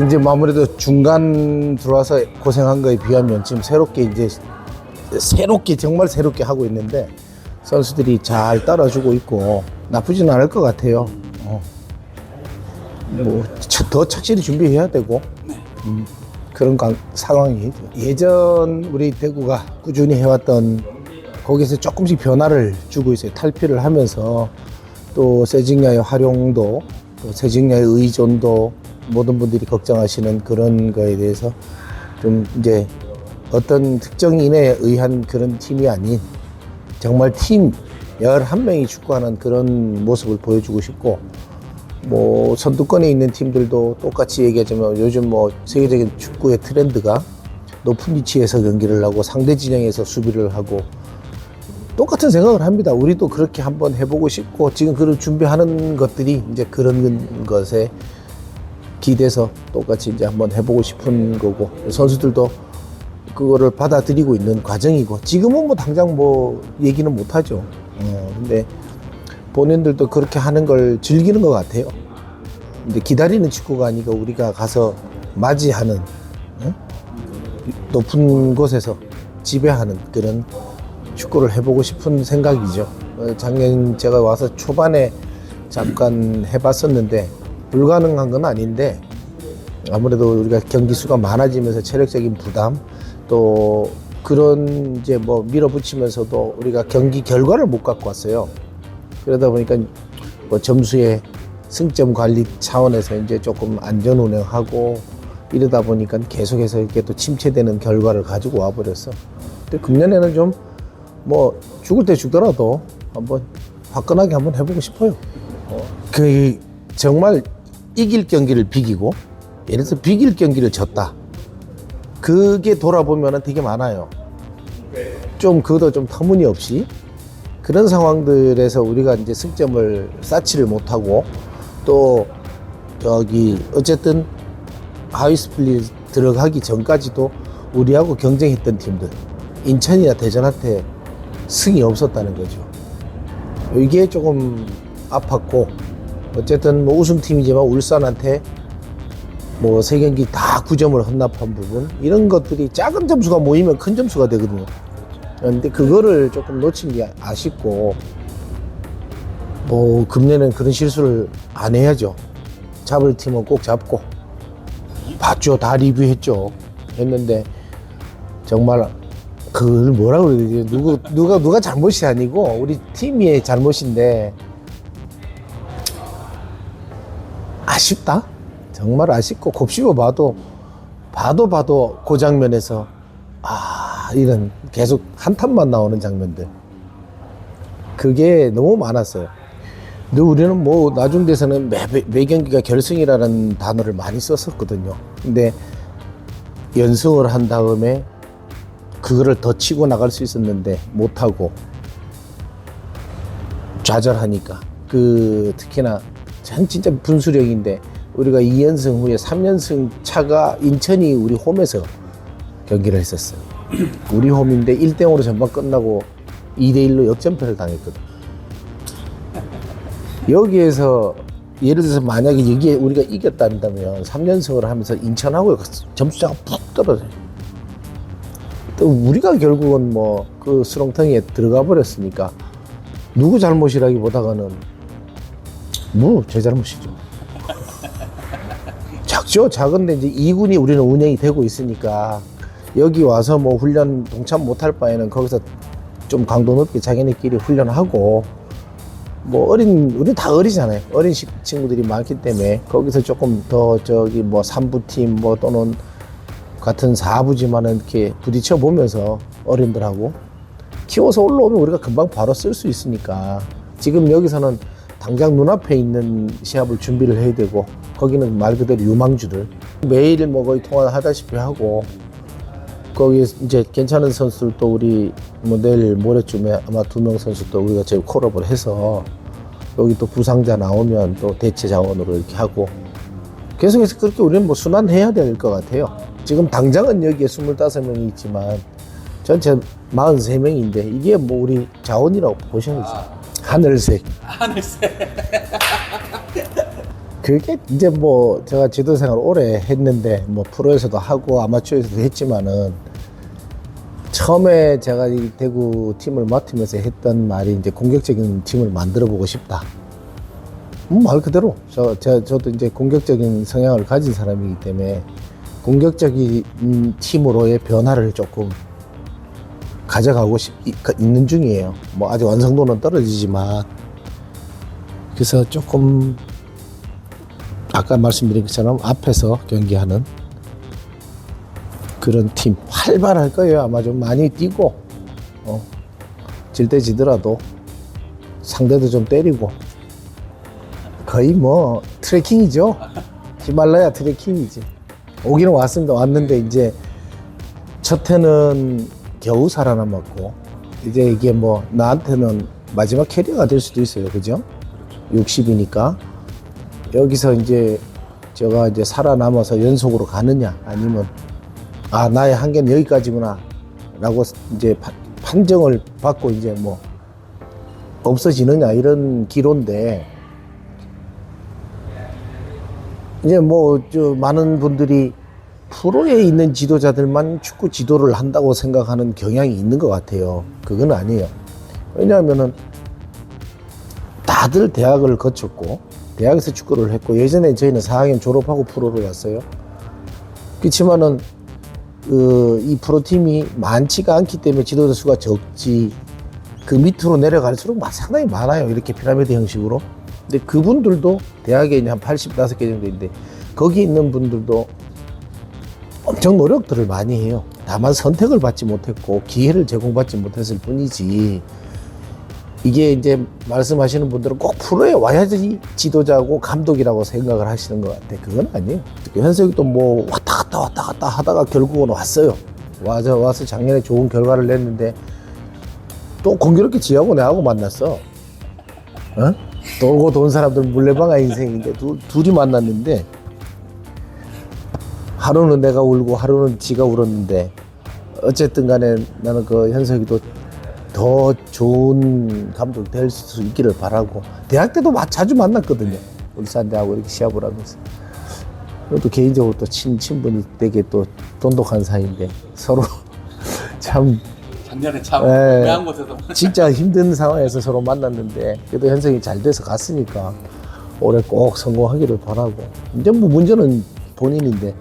이제 아무래도 중간 들어와서 고생한 거에 비하면 지금 새롭게 정말 새롭게 하고 있는데 선수들이 잘 따라주고 있고 나쁘지는 않을 것 같아요. 뭐 더 착실히 준비해야 되고 그런 상황이죠. 예전 우리 대구가 꾸준히 해왔던 거기서 조금씩 변화를 주고 있어요. 탈피를 하면서 또 세징야의 활용도 또 세징야의 의존도 모든 분들이 걱정하시는 그런 거에 대해서 좀 이제 어떤 특정인에 의한 그런 팀이 아닌 정말 팀 11명이 축구하는 그런 모습을 보여주고 싶고, 뭐 선두권에 있는 팀들도 똑같이 얘기하자면 요즘 뭐 세계적인 축구의 트렌드가 높은 위치에서 경기를 하고 상대 진영에서 수비를 하고 똑같은 생각을 합니다. 우리도 그렇게 한번 해보고 싶고 지금 그런 준비하는 것들이 이제 그런 것에 기대서 똑같이 이제 한번 해보고 싶은 거고, 선수들도 그거를 받아들이고 있는 과정이고, 지금은 뭐 당장 뭐 얘기는 못 하죠. 근데 본인들도 그렇게 하는 걸 즐기는 것 같아요. 근데 기다리는 축구가 아니고 우리가 가서 맞이하는 높은 곳에서 지배하는 그런 축구를 해보고 싶은 생각이죠. 작년 제가 와서 초반에 잠깐 해봤었는데 불가능한 건 아닌데, 아무래도 우리가 경기 수가 많아지면서 체력적인 부담 또 그런 이제 뭐 밀어붙이면서도 우리가 경기 결과를 못 갖고 왔어요. 그러다 보니까 뭐 점수의 승점 관리 차원에서 이제 조금 안전 운영하고 이러다 보니까 계속해서 이렇게 또 침체되는 결과를 가지고 와버렸어. 근데 금년에는 좀 뭐 죽을 때 죽더라도 한번 화끈하게 한번 해보고 싶어요. 그 정말 이길 경기를 비기고, 예를 들어서 비길 경기를 졌다. 그게 돌아보면은 되게 많아요. 좀 그것도 좀 터무니없이 그런 상황들에서 우리가 이제 승점을 쌓지를 못하고, 또 저기 어쨌든 하위 스플릿 들어가기 전까지도 우리하고 경쟁했던 팀들 인천이나 대전한테 승이 없었다는 거죠. 이게 조금 아팠고, 어쨌든 뭐 우승팀이지만 울산한테 뭐 3경기 다 9점을 헌납한 부분, 이런 것들이 작은 점수가 모이면 큰 점수가 되거든요. 그런데 그거를 조금 놓친 게 아쉽고, 뭐 금년에는 그런 실수를 안 해야죠. 잡을 팀은 꼭 잡고, 봤죠. 다 리뷰했죠. 했는데 정말 그걸 뭐라 그래야 되지? 누가 잘못이 아니고 우리 팀의 잘못인데 아쉽다. 정말 아쉽고, 곱씹어 봐도 그 장면에서 이런 계속 한탄만 나오는 장면들, 그게 너무 많았어요. 근데 우리는 뭐 나중 돼서는 매 경기가 결승이라는 단어를 많이 썼었거든요. 근데 연승을 한 다음에 그거를 더 치고 나갈 수 있었는데 못하고 좌절하니까, 특히나 진짜 분수령인데 우리가 2연승 후에 3연승 차가 인천이 우리 홈에서 경기를 했었어요. 우리 홈인데 1대0으로 전반 끝나고 2대1로 역전패를 당했거든. 여기에서 예를 들어서 만약에 여기에 우리가 이겼다면 3연승을 하면서 인천하고 점수차가 푹 떨어져요. 또 우리가 결국은 뭐 그 수렁텅이에 들어가 버렸으니까 누구 잘못이라기보다는 뭐 제 잘못이죠. 작죠. 작은데 이제 2군이 우리는 운영이 되고 있으니까 여기 와서 뭐 훈련 동참 못할 바에는 거기서 좀 강도 높게 자기네끼리 훈련하고, 뭐 우리 다 어리잖아요. 어린 친구들이 많기 때문에 거기서 조금 더 저기 뭐 3부팀 뭐 또는 같은 4부지만은 이렇게 부딪혀 보면서 어린들하고 키워서 올라오면 우리가 금방 바로 쓸 수 있으니까, 지금 여기서는 당장 눈앞에 있는 시합을 준비를 해야 되고, 거기는 말 그대로 유망주들 매일 뭐 거의 통화를 하다시피 하고, 거기 이제 괜찮은 선수들도 우리 뭐 내일 모레쯤에 아마 2명 선수도 우리가 지금 콜업을 해서 여기 또 부상자 나오면 또 대체 자원으로 이렇게 하고, 계속해서 그렇게 우리는 뭐 순환해야 될 것 같아요. 지금 당장은 여기에 25명이 있지만 전체 43명인데 이게 뭐 우리 자원이라고 보셔야죠. 하늘색. 그게 이제 뭐 제가 지도생활 오래 했는데 뭐 프로에서도 하고 아마추어에서도 했지만은 처음에 제가 이 대구 팀을 맡으면서 했던 말이 이제 공격적인 팀을 만들어 보고 싶다. 말 그대로 저도 이제 공격적인 성향을 가진 사람이기 때문에 공격적인 팀으로의 변화를 조금 가져가고 있는 중이에요. 뭐 아직 완성도는 떨어지지만 그래서 조금 아까 말씀드린 것처럼 앞에서 경기하는 그런 팀 활발할 거예요. 아마 좀 많이 뛰고 질 때 지더라도 상대도 좀 때리고 거의 뭐 트레킹이죠. 히말라야 트레킹이지. 오기는 왔는데 이제 첫 해는 겨우 살아남았고 이제 이게 뭐 나한테는 마지막 캐리어가 될 수도 있어요. 그죠? 60이니까 여기서 이제 제가 이제 살아남아서 연속으로 가느냐 아니면 아 나의 한계는 여기까지구나 라고 이제 판정을 받고 이제 뭐 없어지느냐 이런 기로인데 이제 뭐 저 많은 분들이 프로에 있는 지도자들만 축구 지도를 한다고 생각하는 경향이 있는 것 같아요. 그건 아니에요. 왜냐하면은 다들 대학을 거쳤고 대학에서 축구를 했고 예전에 저희는 4학년 졸업하고 프로로 갔어요. 그렇지만은 이 프로팀이 많지가 않기 때문에 지도자 수가 적지 그 밑으로 내려갈수록 상당히 많아요. 이렇게 피라미드 형식으로. 근데 그분들도 대학에 한 85개 정도 있는데 거기 있는 분들도 엄청 노력들을 많이 해요. 다만 선택을 받지 못했고 기회를 제공받지 못했을 뿐이지 이게 이제 말씀하시는 분들은 꼭 프로에 와야지 지도자고 감독이라고 생각을 하시는 것 같아. 그건 아니에요. 현석이도 뭐 왔다 갔다 하다가 결국은 왔어요. 와서 작년에 좋은 결과를 냈는데 또 공교롭게 지하고 내하고 만났어. 돌고 돈 사람들 물레방아 인생인데 둘이 만났는데 하루는 내가 울고 하루는 지가 울었는데 어쨌든 간에 나는 그 현석이도 더 좋은 감독 될 수 있기를 바라고 대학 때도 자주 만났거든요. 울산대하고 이렇게 시합을 하면서 또 개인적으로 또 친분이 되게 또 돈독한 사이인데 서로 참 작년에 참 애매한 곳에서 진짜 힘든 상황에서 서로 만났는데 그래도 현석이 잘 돼서 갔으니까 올해 꼭 성공하기를 바라고 이제 뭐 문제는 본인인데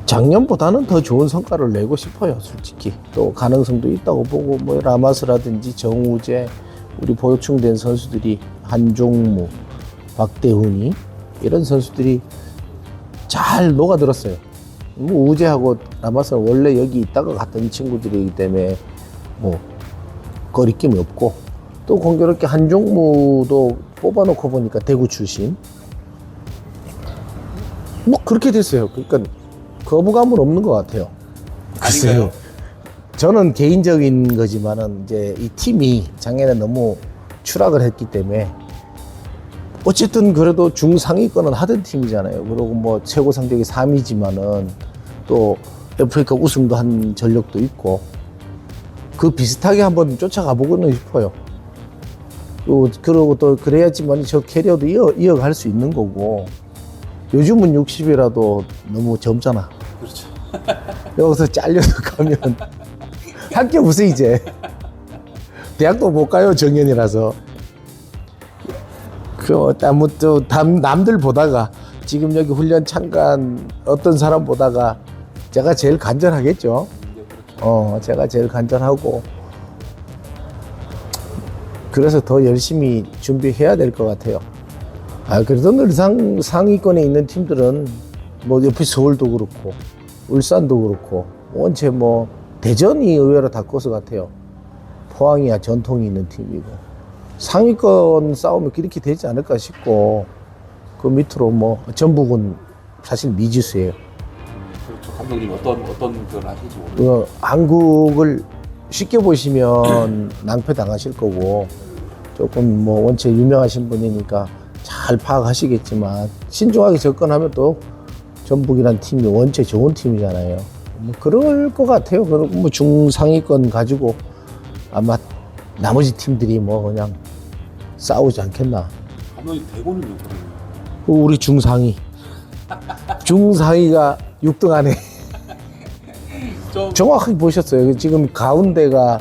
작년보다는 더 좋은 성과를 내고 싶어요. 솔직히 또 가능성도 있다고 보고 뭐 라마스라든지 정우재 우리 보충된 선수들이 한종무 박대훈이 이런 선수들이 잘 녹아들었어요. 뭐 우재하고 라마스는 원래 여기 있다가 갔던 친구들이기 때문에 뭐 거리낌이 없고 또 공교롭게 한종무도 뽑아놓고 보니까 대구 출신 뭐 그렇게 됐어요. 그러니까 거부감은 없는 것 같아요. 글쎄요. 저는 개인적인 거지만은 이제 이 팀이 작년에 너무 추락을 했기 때문에 어쨌든 그래도 중상위권은 하던 팀이잖아요. 그리고 뭐 최고 성적이 3위지만은 또 FA컵 우승도 한 전력도 있고 그 비슷하게 한번 쫓아가 보고는 싶어요. 그리고 또 그래야지만 저 캐리어도 이어갈 수 있는 거고 요즘은 60이라도 너무 젊잖아. 그렇죠. 여기서 잘려서 가면 할 게 없어 이제. 대학도 못 가요 정년이라서. 남들 보다가 지금 여기 훈련 참관 어떤 사람 보다가 제가 제일 간절하겠죠. 제가 제일 간절하고 그래서 더 열심히 준비해야 될 것 같아요. 그래도 늘상 상위권에 있는 팀들은 뭐 옆에 서울도 그렇고 울산도 그렇고 원체 뭐 대전이 의외로 다코스 같아요. 포항이야 전통이 있는 팀이고 상위권 싸움이 그렇게 되지 않을까 싶고 그 밑으로 뭐 전북은 사실 미지수예요. 그렇죠. 감독님 어떤 걸 하실지 모르겠어요. 한국을 쉽게 보시면 낭패 당하실 거고 조금 뭐 원체 유명하신 분이니까 잘 파악하시겠지만 신중하게 접근하면 또 전북이란 팀이 원체 좋은 팀이잖아요. 뭐 그럴 것 같아요. 그리고 뭐 중상위권 가지고 아마 나머지 팀들이 뭐 그냥 싸우지 않겠나. 감독님 대고는요 그러면? 우리 중상위. 중상위가 6등 안에. 좀 정확하게 보셨어요. 지금 가운데가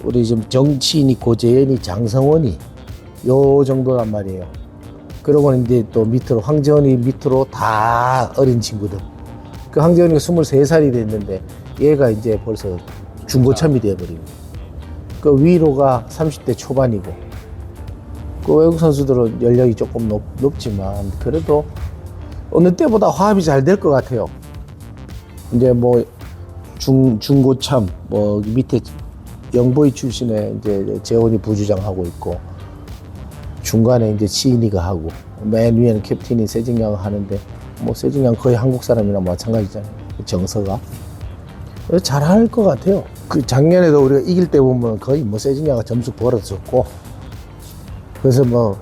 우리 지금 정치인이 고재현이 장성원이 요 정도란 말이에요. 그러고 이제 또 밑으로 황재원이 밑으로 다 어린 친구들. 그 황재원이가 23살이 됐는데 얘가 이제 벌써 중고참이 돼버리고. 그 위로가 30대 초반이고. 그 외국 선수들은 연령이 조금 높지만 그래도 어느 때보다 화합이 잘 될 것 같아요. 이제 뭐 중고참 뭐 밑에 영보이 출신의 이제 재원이 부주장 하고 있고 중간에 이제 치인이가 하고 맨 위에는 캡틴이 세징야가 하는데 뭐 세징야 거의 한국 사람이랑 마찬가지잖아요. 정서가 잘할 것 같아요. 그 작년에도 우리가 이길 때 보면 거의 뭐 세징야가 점수 벌어졌고 그래서 뭐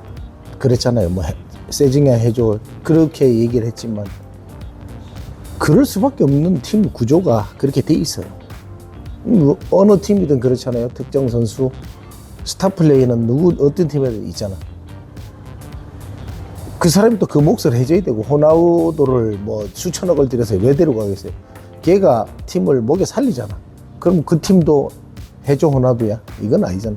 그랬잖아요. 뭐 세징야 해줘 그렇게 얘기를 했지만 그럴 수밖에 없는 팀 구조가 그렇게 돼 있어요. 어느 팀이든 그렇잖아요. 특정 선수 스타 플레이는 어떤 팀에도 있잖아. 그 사람이 또 그 몫을 해줘야 되고 호나우도를 뭐 수천억을 들여서 왜 데려가겠어요? 걔가 팀을 목에 살리잖아. 그럼 그 팀도 해줘 호나우도야? 이건 아니잖아.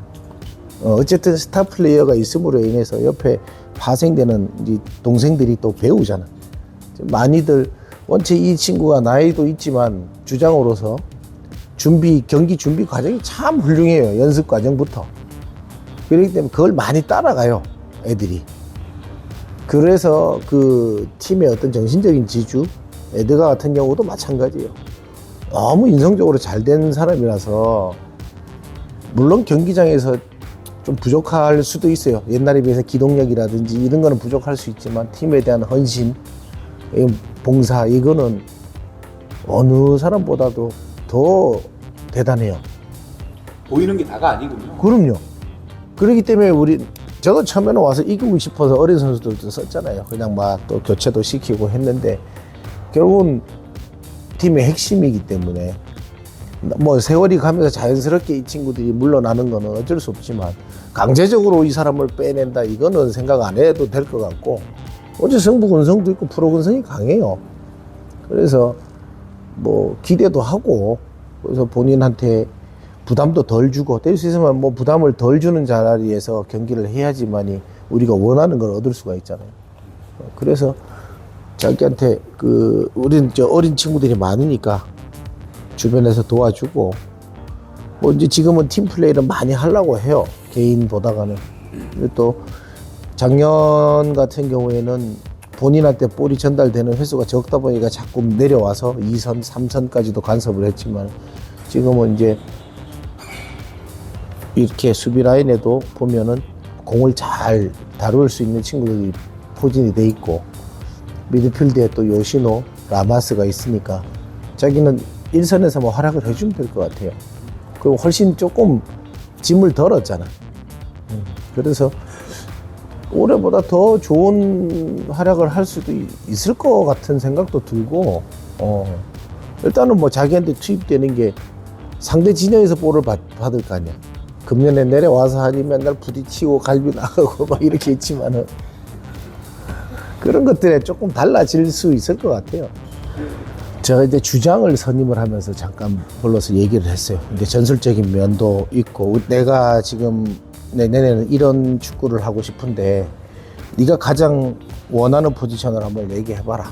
어쨌든 스타 플레이어가 있음으로 인해서 옆에 파생되는 이제 동생들이 또 배우잖아. 많이들 원체 이 친구가 나이도 있지만 주장으로서 경기 준비 과정이 참 훌륭해요. 연습 과정부터. 그렇기 때문에 그걸 많이 따라가요. 애들이. 그래서 그 팀의 어떤 정신적인 지주, 에드가 같은 경우도 마찬가지예요. 너무 인성적으로 잘 된 사람이라서 물론 경기장에서 좀 부족할 수도 있어요. 옛날에 비해서 기동력이라든지 이런 거는 부족할 수 있지만 팀에 대한 헌신, 봉사 이거는 어느 사람보다도 더 대단해요. 보이는 게 다가 아니군요. 그럼요. 그렇기 때문에 저도 처음에는 와서 이기고 싶어서 어린 선수들도 썼잖아요. 그냥 막 또 교체도 시키고 했는데 결국은 팀의 핵심이기 때문에 뭐 세월이 가면서 자연스럽게 이 친구들이 물러나는 거는 어쩔 수 없지만 강제적으로 이 사람을 빼낸다 이거는 생각 안 해도 될 것 같고 어제 성부 근성도 있고 프로 근성이 강해요. 그래서 뭐 기대도 하고 그래서 본인한테 부담도 덜 주고 될 수 있으면 뭐 부담을 덜 주는 자리에서 경기를 해야지만이 우리가 원하는 걸 얻을 수가 있잖아요. 그래서 자기한테 우린 어린 친구들이 많으니까 주변에서 도와주고 뭐 이제 지금은 팀 플레이를 많이 하려고 해요. 개인보다가는. 또 작년 같은 경우에는 본인한테 볼이 전달되는 횟수가 적다 보니까 자꾸 내려와서 2선, 3선까지도 간섭을 했지만 지금은 이제 이렇게 수비 라인에도 보면은 공을 잘 다룰 수 있는 친구들이 포진이 돼 있고 미드필드에 또 요시노, 라마스가 있으니까 자기는 1선에서 뭐 활약을 해주면 될 것 같아요. 그리고 훨씬 조금 짐을 덜었잖아. 그래서 올해보다 더 좋은 활약을 할 수도 있을 것 같은 생각도 들고 일단은 뭐 자기한테 투입되는 게 상대 진영에서 볼을 받을 거 아니야. 금년에 내려와서 하니 맨날 부딪히고 갈비 나가고 막 이렇게 했지만은 그런 것들에 조금 달라질 수 있을 것 같아요. 제가 이제 주장을 선임을 하면서 잠깐 불러서 얘기를 했어요. 근데 전술적인 면도 있고 내가 지금 내년에는 이런 축구를 하고 싶은데 네가 가장 원하는 포지션을 한번 얘기해봐라.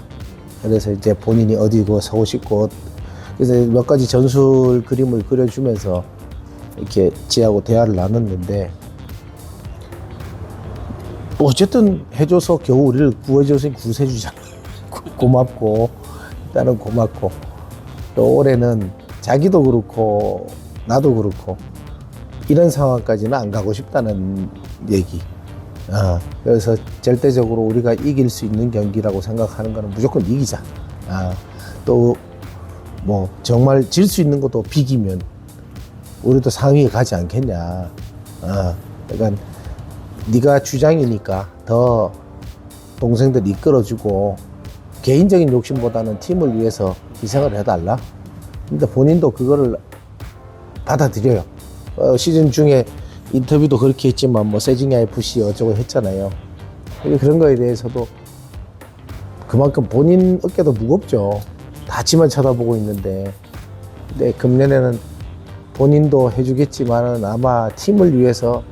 그래서 이제 본인이 어디고 서고 싶고 그래서 몇 가지 전술 그림을 그려주면서 이렇게 지하고 대화를 나눴는데 어쨌든 해줘서 겨우 우리를 구해줘서 구세주잖아. 고맙고 일단은 고맙고 또 올해는 자기도 그렇고 나도 그렇고 이런 상황까지는 안 가고 싶다는 얘기. 그래서 절대적으로 우리가 이길 수 있는 경기라고 생각하는 거는 무조건 이기자. 또 뭐 정말 질 수 있는 것도 비기면 우리도 상위에 가지 않겠냐. 그러니까 네가 주장이니까 더 동생들 이끌어주고 개인적인 욕심보다는 팀을 위해서 희생을 해달라. 근데 본인도 그거를 받아들여요. 시즌 중에 인터뷰도 그렇게 했지만 뭐 세징야 FC 어쩌고 했잖아요. 그런 거에 대해서도 그만큼 본인 어깨도 무겁죠. 다치만 쳐다보고 있는데. 근데 금년에는 본인도 해주겠지만은 아마 팀을 위해서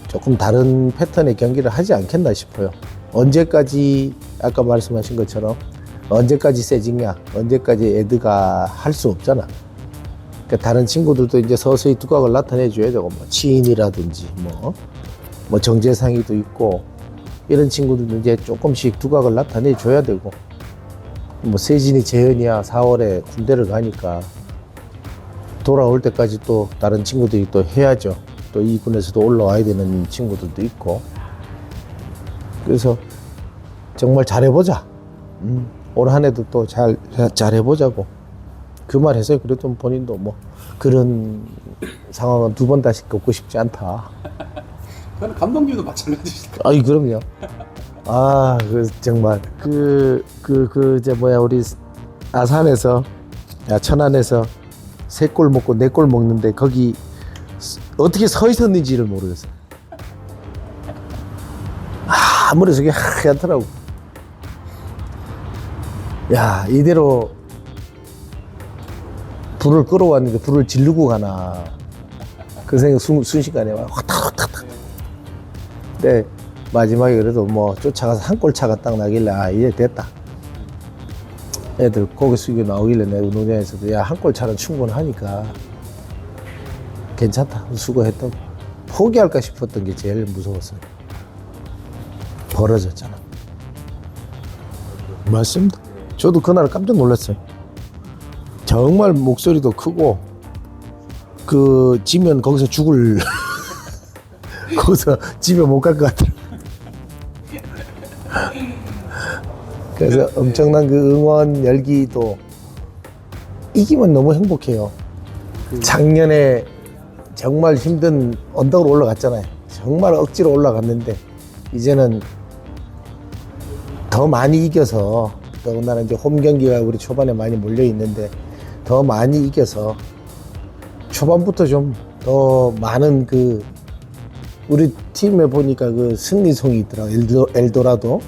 조금 다른 패턴의 경기를 하지 않겠나 싶어요. 언제까지 아까 말씀하신 것처럼 언제까지 세징야, 언제까지 애드가 할 수 없잖아. 그러니까 다른 친구들도 이제 서서히 두각을 나타내 줘야 되고, 뭐 치인이라든지 뭐 정재상이도 있고 이런 친구들도 이제 조금씩 두각을 나타내 줘야 되고, 뭐 세진이 재현이야 4월에 군대를 가니까 돌아올 때까지 또 다른 친구들이 또 해야죠. 또 이 군에서도 올라와야 되는 친구들도 있고. 그래서 정말 잘해보자. 올 한 해도 또 잘해보자고 그 말 해서 그래도 본인도 뭐 그런 상황은 두 번 다시 겪고 싶지 않다. 그건 감독님도 마찬가지시죠. 아이 그럼요. 아, 그 정말 이제 우리 아산에서 천안에서 3골 먹고 4골 먹는데 거기 어떻게 서 있었는지를 모르겠어요. 머릿속이 하얗더라고. 야, 이대로 불을 끌어왔는데 불을 지르고 가나. 그 생각 순식간에 확탁탁탁. 근데 마지막에 그래도 뭐 쫓아가서 한 골 차가 딱 나길래 이제 됐다. 애들 고개 숙이고 나오길래 내가 운동장에서도 야, 한 골 차는 충분하니까 괜찮다. 수고했다고. 포기할까 싶었던 게 제일 무서웠어요. 벌어졌잖아. 맞습니다. 저도 그날 깜짝 놀랐어요. 정말 목소리도 크고 지면 거기서 죽을 거기서 집에 못 갈 것 같아요. 그래서 엄청난 그 응원 열기도 이기면 너무 행복해요. 작년에 정말 힘든 언덕으로 올라갔잖아요. 정말 억지로 올라갔는데 이제는 더 많이 이겨서, 더군다나 이제 홈 경기가 우리 초반에 많이 몰려 있는데 더 많이 이겨서 초반부터 좀 더 많은 우리 팀에 보니까 승리송이 있더라고요. 엘도라도.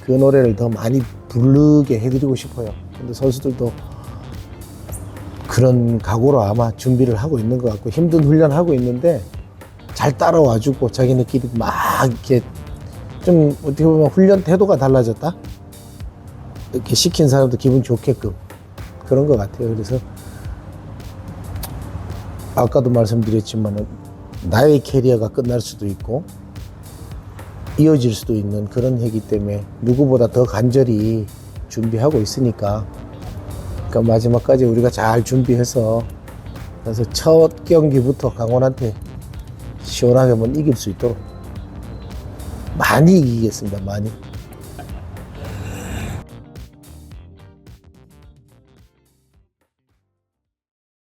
그 노래를 더 많이 부르게 해드리고 싶어요. 근데 선수들도 그런 각오로 아마 준비를 하고 있는 것 같고 힘든 훈련 하고 있는데 잘 따라와주고 자기네끼리 막 이렇게 좀 어떻게 보면 훈련 태도가 달라졌다? 이렇게 시킨 사람도 기분 좋게끔 그런 것 같아요. 그래서 아까도 말씀드렸지만 나의 캐리어가 끝날 수도 있고 이어질 수도 있는 그런 해기 때문에 누구보다 더 간절히 준비하고 있으니까, 그러니까 마지막까지 우리가 잘 준비해서 그래서 첫 경기부터 강원한테 시원하게 한번 이길 수 있도록 많이 이기겠습니다. 많이.